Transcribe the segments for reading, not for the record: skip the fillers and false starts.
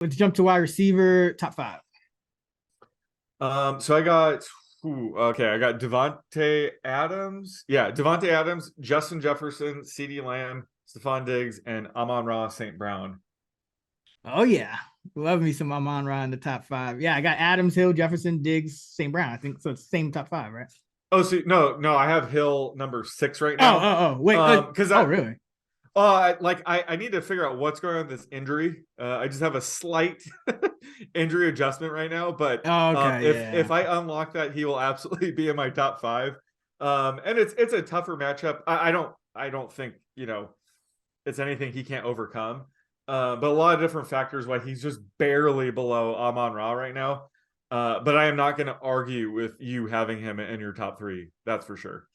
Let's jump to wide receiver, top five. So I got I got Devontae Adams. Yeah, Devontae Adams, Justin Jefferson, CeeDee Lamb, Stephon Diggs, and Amon-Ra St. Brown. Oh yeah. Love me some Amon-Ra in the top five. Yeah, I got Adams, Hill, Jefferson, Diggs, St. Brown. I think so. It's the same top five, right? Oh, so no, I have Hill number 6 right Oh, now. wait. Because Really? I need to figure out what's going on with this injury. I just have a slight injury adjustment right now, but Oh, okay, if yeah. I unlock that, he will absolutely be in my top five. And it's a tougher matchup. I don't think it's anything he can't overcome. But a lot of different factors why he's just barely below Amon-Ra right now. But I am not going to argue with you having him in your top three. That's for sure.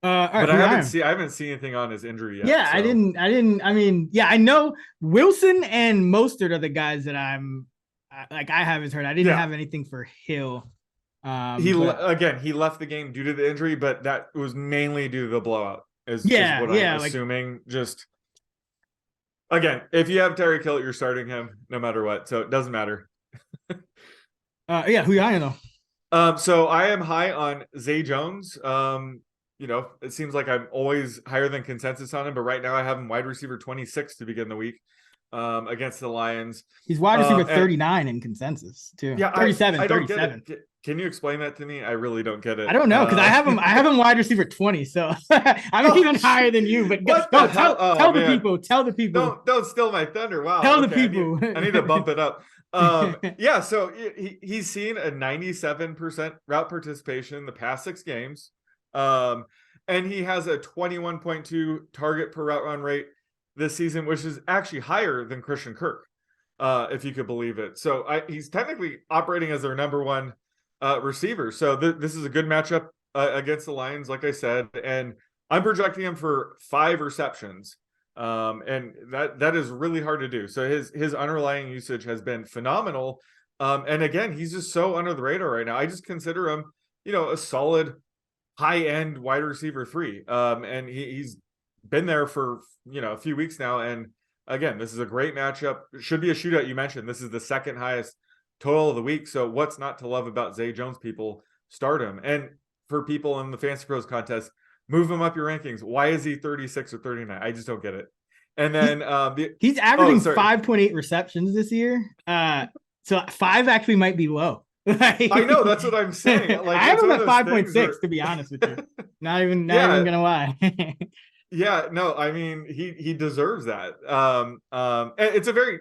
All right, But who I haven't seen anything on his injury yet. Yeah, So. I mean, yeah, I know Wilson and Mostert are the guys that I haven't heard. I didn't have anything for Hill. He left the game due to the injury, but that was mainly due to the blowout. Is what I'm assuming. Just again, if you have Tyreek Hill, you're starting him no matter what, so it doesn't matter. Yeah, who you high on though? So I am high on Zay Jones. It seems like I'm always higher than consensus on him, but right now I have him wide receiver 26 to begin the week against the Lions. He's wide receiver 39 in consensus too. Yeah, 37, I don't 37. Get it. Can you explain that to me? I really don't get it. I don't know because I have him wide receiver 20, so I'm even higher than you. But tell the people. Don't steal my thunder. Wow. Tell the people. I need to bump it up. Yeah, so he's seen a 97% route participation in the past 6 games. And he has a 21.2 target per route run rate this season, which is actually higher than Christian Kirk, if you could believe it. So he's technically operating as their number one receiver. So this is a good matchup against the Lions, like I said, and I'm projecting him for 5 receptions. And that is really hard to do. So his underlying usage has been phenomenal. And again, he's just so under the radar right now. I just consider him, a solid high-end wide receiver 3. And he's been there for, a few weeks now. And again, this is a great matchup. It should be a shootout. You mentioned this is the second highest total of the week. So what's not to love about Zay Jones? People start him. And for people in the Fantasy Pros contest, move him up your rankings. Why is he 36 or 39? I just don't get it. And then he's averaging 5.8 receptions this year. So 5 actually might be low. I know, that's what I'm saying. Like, I have him at 5.6 to be honest with you. Not even gonna lie. Yeah, no, I mean he deserves that. It's a very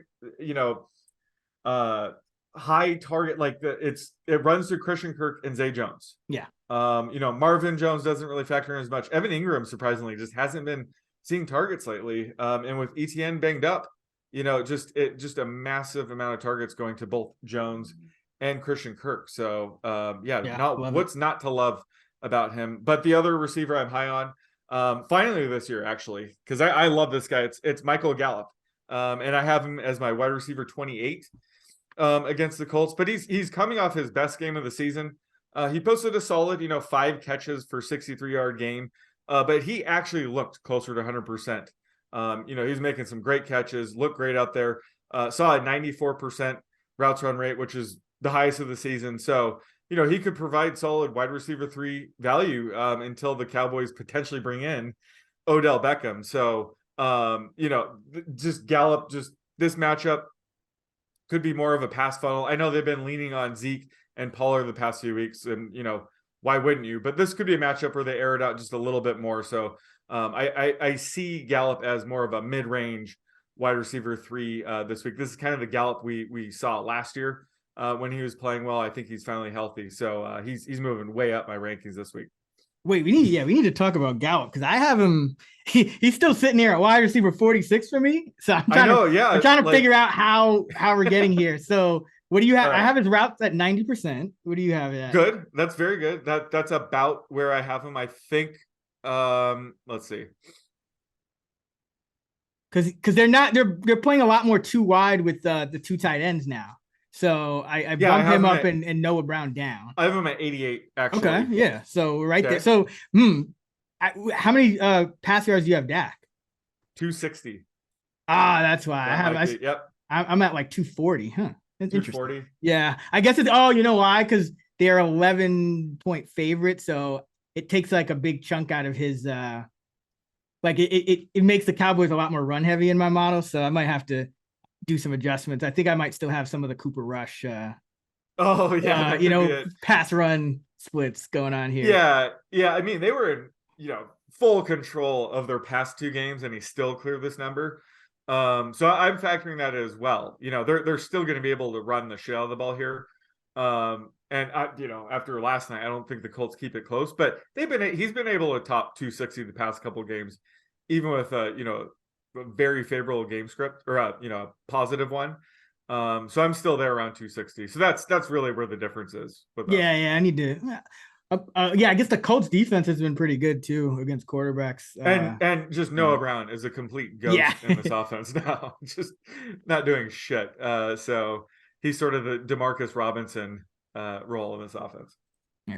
high target. Like it runs through Christian Kirk and Zay Jones. Yeah. Marvin Jones doesn't really factor in as much. Evan Ingram surprisingly just hasn't been seeing targets lately. And with ETN banged up, just a massive amount of targets going to both Jones and Christian Kirk. So what's not to love about him. But the other receiver I'm high on, finally this year actually, because I love this guy. It's Michael Gallup. And I have him as my wide receiver 28 against the Colts. But he's coming off his best game of the season. He posted a solid, 5 catches for 63-yard game. But he actually looked closer to 100%. He's making some great catches, looked great out there. Saw a 94% routes run rate, which is the highest of the season. So, he could provide solid wide receiver 3 value until the Cowboys potentially bring in Odell Beckham. So, just Gallup, just this matchup could be more of a pass funnel. I know they've been leaning on Zeke and Pollard the past few weeks, and, why wouldn't you? But this could be a matchup where they air it out just a little bit more. So I see Gallup as more of a mid-range wide receiver 3 this week. This is kind of the Gallup we saw last year when he was playing well. I think he's finally healthy. So he's moving way up my rankings this week. Wait, we need to talk about Gallup because I have him. He's still sitting here at wide receiver 46 for me. So I'm trying to figure out how we're getting here. So what do you have? Right. I have his routes at 90%. What do you have at? Good. That's very good. That's about where I have him. I think. Let's see. Because they're playing a lot more 2 wide with the 2 tight ends now. So I bumped him up and Noah Brown down. I have him at 88, actually. Okay, yeah. So there. So, how many pass yards do you have Dak? 260. That's why I have. Yep. I'm at like 240. Huh. That's 240. Interesting. Yeah. I guess it's, you know why? Because they're 11-point favorite. So it takes like a big chunk out of his, like it makes the Cowboys a lot more run heavy in my model. So I might have to do some adjustments. I think I might still have some of the Cooper Rush, pass run splits going on here. Yeah. I mean, they were in, full control of their past 2 games, and he still cleared this number. So I'm factoring that as well. They're still going to be able to run the shit out of the ball here. And after last night, I don't think the Colts keep it close, but he's been able to top 260 the past couple of games, even with a very favorable game script or a positive one. So I'm still there around 260. So that's really where the difference is. Yeah, I need to. I guess the Colts defense has been pretty good too against quarterbacks. And just Noah Brown is a complete ghost in this offense now, just not doing shit. So he's sort of the DeMarcus Robinson role in this offense.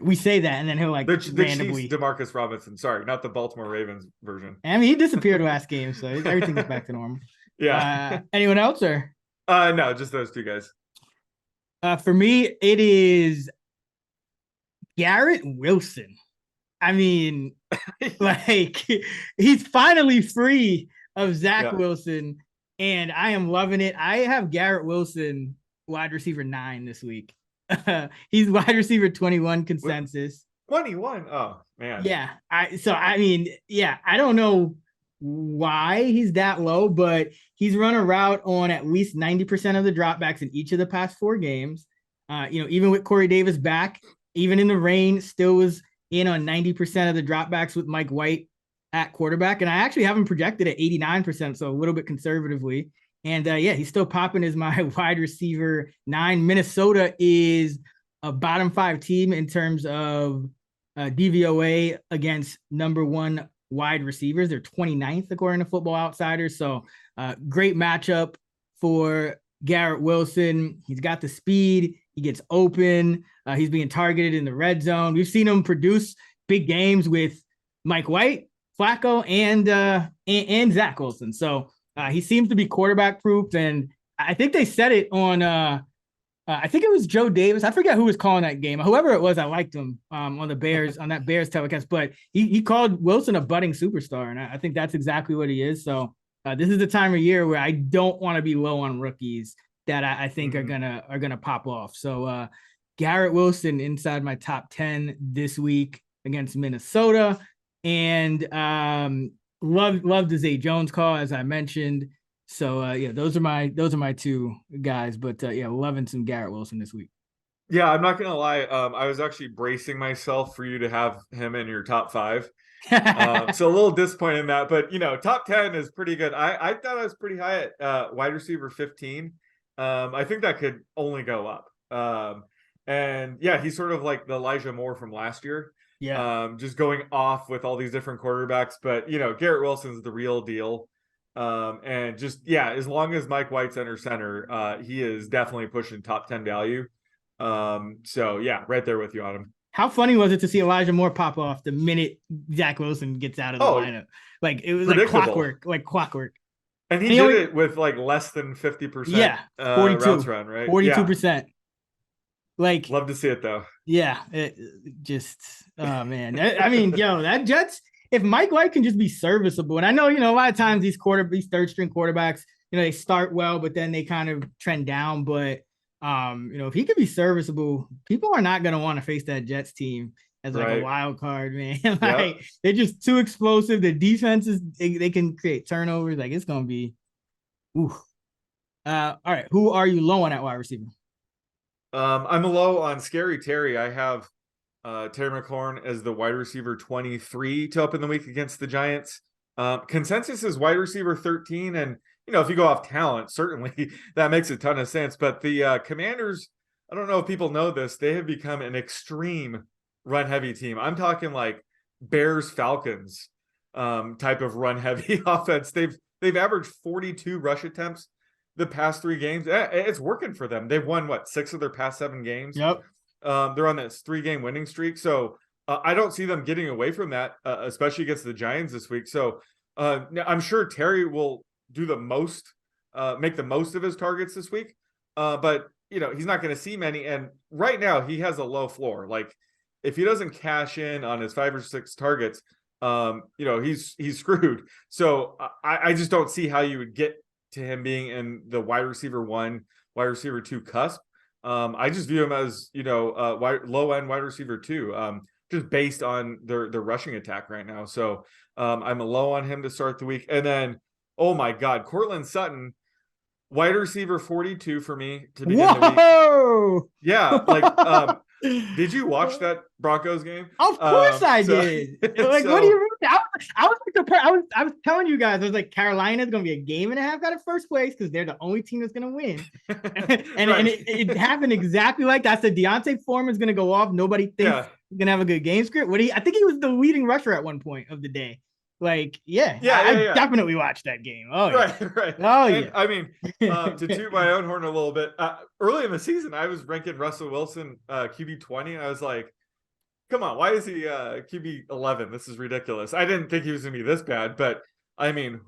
We say that, and then he'll like the randomly Chiefs DeMarcus Robinson. Sorry, not the Baltimore Ravens version. I mean, he disappeared last game, so everything is back to normal. Yeah. Anyone else or? No, just those 2 guys. For me, it is Garrett Wilson. I mean, like he's finally free of Zach Wilson, and I am loving it. I have Garrett Wilson wide receiver 9 this week. He's wide receiver 21 consensus. 21. Oh man. Yeah. I don't know why he's that low, but he's run a route on at least 90% of the dropbacks in each of the past 4 games. Even with Corey Davis back, even in the rain, still was in on 90% of the dropbacks with Mike White at quarterback. And I actually have him projected at 89%, so a little bit conservatively. And he's still popping as my wide receiver 9. Minnesota is a bottom 5 team in terms of DVOA against number 1 wide receivers. They're 29th according to Football Outsiders. So great matchup for Garrett Wilson. He's got the speed. He gets open. He's being targeted in the red zone. We've seen him produce big games with Mike White, Flacco, and Zach Wilson. So he seems to be quarterback proof. And I think they said it on, I think it was Joe Davis. I forget who was calling that game. Whoever it was, I liked him on the Bears, on that Bears telecast. But he called Wilson a budding superstar. And I think that's exactly what he is. So this is the time of year where I don't want to be low on rookies that I think are gonna pop off. So Garrett Wilson inside my top 10 this week against Minnesota. And love the Zay Jones call, as I mentioned. So those are my 2 guys. But loving some Garrett Wilson this week. Yeah, I'm not gonna lie. I was actually bracing myself for you to have him in your top 5. So a little disappointed in that, but top 10 is pretty good. I thought I was pretty high at wide receiver 15. I think that could only go up. And he's sort of like the Elijah Moore from last year. Just going off with all these different quarterbacks, but Garrett Wilson's the real deal. And just as long as Mike White's under center, he is definitely pushing top 10 value. So right there with you on him. How funny was it to see Elijah Moore pop off the minute Zach Wilson gets out of the lineup? Like it was like clockwork. And he did it with like less than 50%. 42 routes run, right? 42%. Like, love to see it though. Yeah, it just oh man. I mean, that Jets. If Mike White can just be serviceable, and I know a lot of times these third string quarterbacks, they start well, but then they kind of trend down. But if he could be serviceable, people are not going to want to face that Jets team as like a wild card, man. They're just too explosive. The defenses, they can create turnovers. Like it's going to be, oof. All right. Who are you low on at wide receiver? I'm low on Scary Terry. I have Terry McLaurin as the wide receiver 23 to open the week against the Giants. Consensus is wide receiver 13. And, if you go off talent, certainly that makes a ton of sense. But the Commanders, I don't know if people know this, they have become an extreme run heavy team. I'm talking like Bears Falcons type of run heavy offense. They've averaged 42 rush attempts the past 3 games. It's working for them. They've won 6 of their past 7 games. Yep. They're on this 3-game winning streak. So I don't see them getting away from that, especially against the Giants this week. So I'm sure Terry will do the most make the most of his targets this week. But he's not going to see many. And right now he has a low floor. Like if he doesn't cash in on his 5 or 6 targets, he's screwed. So I just don't see how you would get to him being in the wide receiver 1, wide receiver 2 cusp. I just view him as, low end wide receiver 2, just based on their rushing attack right now. So I'm low on him to start the week. And then, oh my God, Courtland Sutton, wide receiver 42 for me to begin the week. Yeah, did you watch that Broncos game? Of course I did. What do you mean? I was telling you guys, I was like, Carolina's going to be a game and a half out of first place because they're the only team that's going to win. and it happened exactly like that. I said Deontay Foreman's going to go off. Nobody thinks he's going to have a good game script. I think he was the leading rusher at one point of the day. I definitely watched that game. Oh, right. Oh, yeah. I mean, to toot my own horn a little bit, early in the season, I was ranking Russell Wilson QB 20, and I was like, come on, why is he QB 11? This is ridiculous. I didn't think he was going to be this bad, but I mean,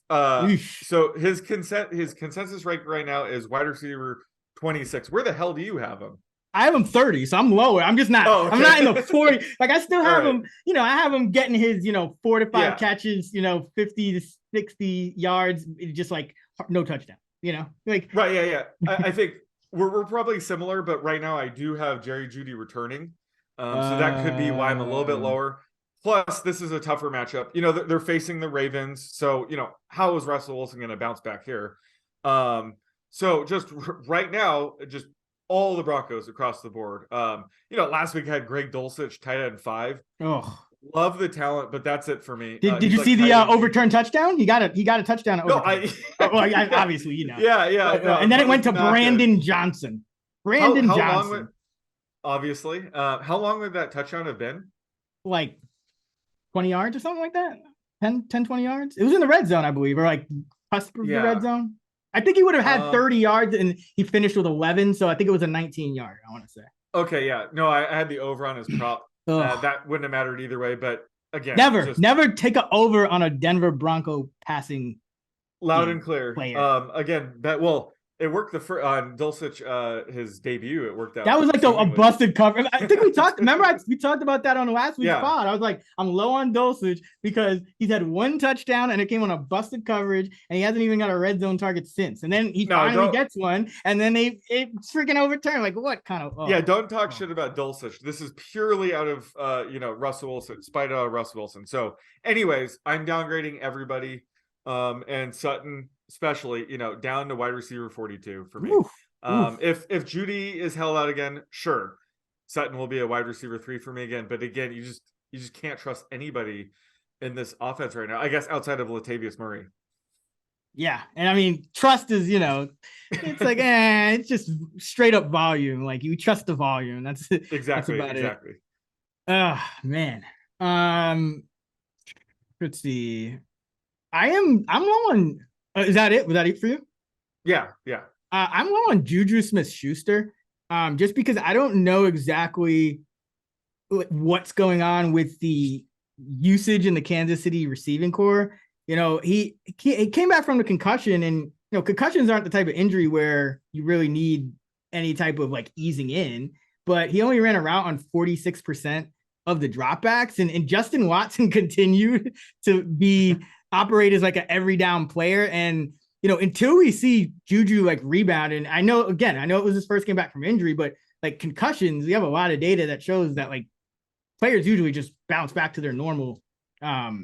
so his consensus rank right now is wide receiver 26. Where the hell do you have him? I have him 30, so I'm lower. I'm just not. Okay. I'm not in the 40. I still have him. I have him getting his 4 to 5 catches. 50 to 60 yards, just like no touchdown. Right. Yeah. I think we're probably similar, but right now I do have Jerry Jeudy returning, so that could be why I'm a little bit lower. Plus, this is a tougher matchup. They're facing the Ravens, so how is Russell Wilson going to bounce back here? So just right now, just all the Broncos across the board. Last week I had Greg Dulcich tight end 5. Oh, love the talent, but that's it for me. Did you see the overturned touchdown? He got a touchdown. No, obviously, Yeah. And then it went to Brandon Johnson. Johnson. Obviously. How long would that touchdown have been? Like 20 yards or something like that. 10, 20 yards. It was in the red zone, I believe, or cusp of the red zone. I think he would have had 30 yards and he finished with 11. So I think it was a 19-yard, I want to say. Okay, yeah. No, I had the over on his prop. That wouldn't have mattered either way. But again, never take an over on a Denver Bronco passing. Loud and clear. Again, it worked on Dulcich, his debut. It worked out. That was a busted cover. I think we talked. Remember, we talked about that on last week's pod. I was like, I'm low on Dulcich because he's had 1 touchdown and it came on a busted coverage, and he hasn't even got a red zone target since. And then he finally gets one, and then it's freaking overturned. Like, what kind of? Don't talk shit about Dulcich. This is purely out of Russell Wilson, spite of Russell Wilson. So, anyways, I'm downgrading everybody, and Sutton especially, down to wide receiver 42 for me. If Jeudy is held out again, sure, Sutton will be a wide receiver 3 for me again. But again, you just can't trust anybody in this offense right now, I guess, outside of Latavius Murray. Yeah, and I mean, trust is, it's like, it's just straight up volume. Like, you trust the volume. That's exactly. That's about it. Oh man. Let's see. I'm low on. Is that it? Was that it for you? Yeah. I'm low on Juju Smith-Schuster, just because I don't know exactly what's going on with the usage in the Kansas City receiving core. He came back from the concussion, and concussions aren't the type of injury where you really need any type of easing in. But he only ran a route on 46% of the dropbacks, and Justin Watson continued to be operate as an every down player. And, until we see Juju rebound, and I know it was his first game back from injury, but concussions, we have a lot of data that shows that players usually just bounce back to their normal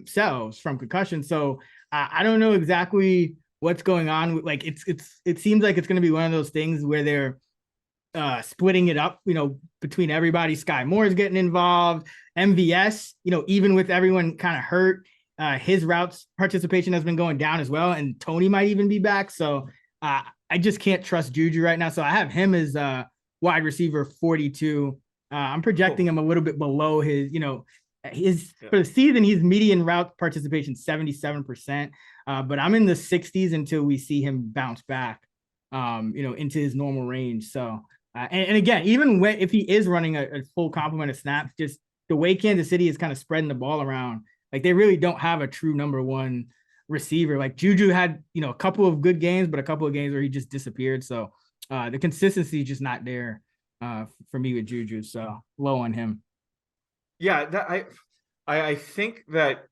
selves from concussion. So I don't know exactly what's going on. It seems like it's going to be one of those things where they're splitting it up, between everybody. Sky Moore is getting involved. MVS, even with everyone kind of hurt, his routes participation has been going down as well, and Tony might even be back. So I just can't trust Juju right now. So I have him as wide receiver 42. I'm projecting him a little bit below his, for the season, he's median route participation 77%. But I'm in the 60s until we see him bounce back, into his normal range. So, and again, even if he is running a full complement of snaps, just the way Kansas City is kind of spreading the ball around, they really don't have a true number one receiver. Like Juju had, a couple of good games, but a couple of games where he just disappeared. So the consistency is just not there for me with Juju. So low on him. Yeah, I think that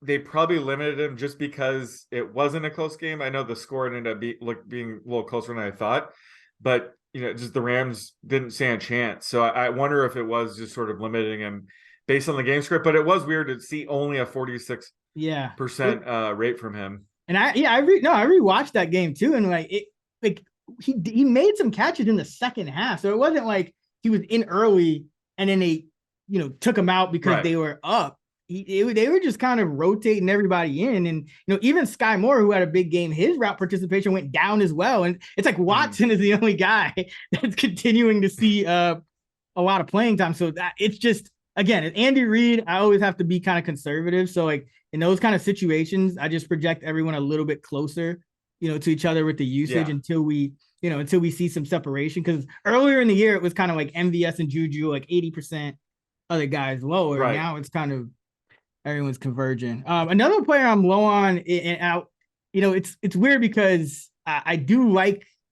they probably limited him just because it wasn't a close game. I know the score ended up being a little closer than I thought, but just the Rams didn't stand a chance. So I wonder if it was just sort of limiting him based on the game script. But it was weird to see only a 46% rate from him. And I rewatched that game too, and he made some catches in the second half, so it wasn't like he was in early and then they took him out because they were up. They were just kind of rotating everybody in. And, even Sky Moore, who had a big game, his route participation went down as well. And it's like Watson is the only guy that's continuing to see a lot of playing time. So it's just, again, Andy Reid, I always have to be kind of conservative. So like in those kind of situations, I just project everyone a little bit closer, to each other with the usage until we see some separation. Because earlier in the year, it was kind of like MVS and Juju, like 80%, other guys lower. Right. Now it's kind of everyone's converging. Another player I'm low on, and it's weird because I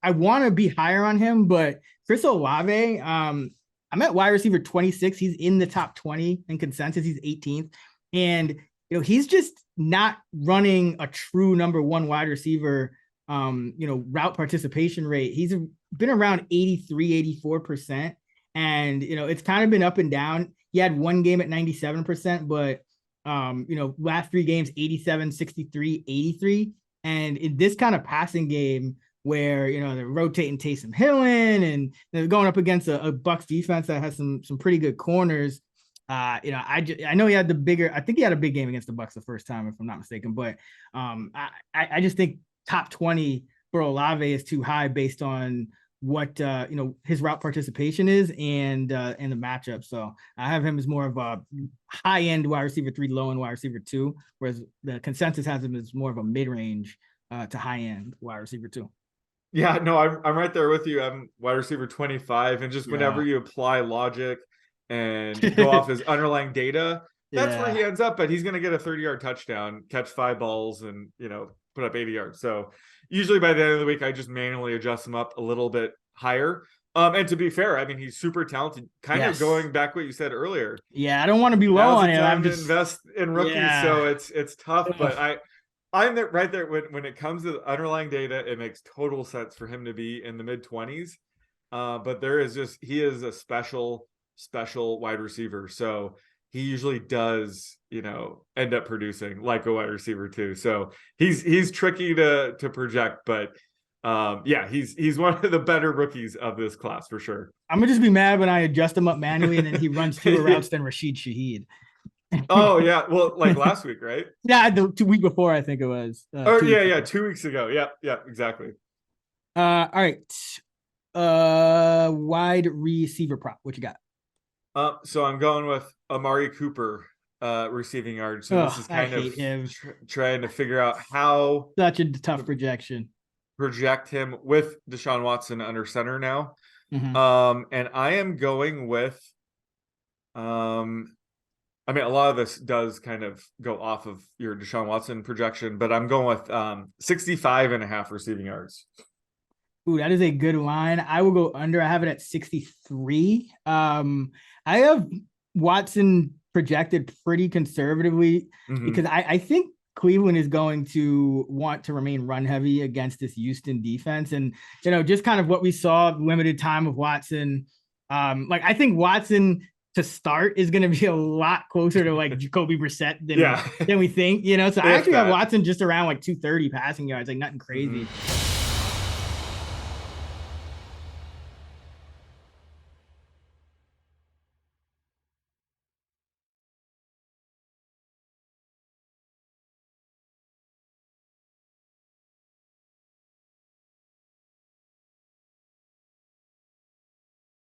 want to be higher on him, but Chris Olave, I'm at wide receiver 26. He's in the top 20 in consensus. He's 18th. And, he's just not running a true number one wide receiver, route participation rate. He's been around 83, 84%. And, it's kind of been up and down. He had one game at 97%, but last three games, 87, 63, 83. And in this kind of passing game where, they're rotating Taysom Hill and they're going up against a Bucs defense that has some pretty good corners. I know he had I think he had a big game against the Bucs the first time, if I'm not mistaken, but I just think top 20 for Olave is too high based on what his route participation is and the matchup. So I have him as more of a high end wide receiver 3, low end wide receiver 2, whereas the consensus has him as more of a mid range to high end wide receiver 2. Yeah, no, I'm right there with you. I'm wide receiver 25, and just whenever you apply logic and go off his underlying data, that's where he ends up. But he's going to get a 30-yard touchdown, catch 5 balls, and put up 80 yards. So usually by the end of the week, I just manually adjust him up a little bit higher. And to be fair, I mean, he's super talented. Kind of going back what you said earlier. Yeah, I don't want to be low on him. I'm just invest in rookies, so it's tough. But I'm right there when it comes to the underlying data. It makes total sense for him to be in the mid-20s. But he is a special wide receiver. So he usually does, end up producing like a wide receiver too. So he's tricky to project, but he's one of the better rookies of this class for sure. I'm gonna just be mad when I adjust him up manually and then he runs fewer routes than Rashid Shaheed. Oh yeah, well, like last week, right? Yeah, the week before I think it was. 2 weeks ago. Yeah, exactly. All right. Wide receiver prop. What you got? So I'm going with Amari Cooper receiving yards. So this is kind of trying to figure out how such a tough projection. Project him with Deshaun Watson under center now. Mm-hmm. And I am going with I mean, a lot of this does kind of go off of your Deshaun Watson projection, but I'm going with 65.5 receiving yards. Ooh, that is a good line. I will go under. I have it at 63. I have Watson projected pretty conservatively because I think Cleveland is going to want to remain run heavy against this Houston defense. And, just kind of what we saw, limited time of Watson. I think Watson to start is going to be a lot closer to like Jacoby Brissett than we think, So I actually have Watson just around like 230 passing yards, like nothing crazy.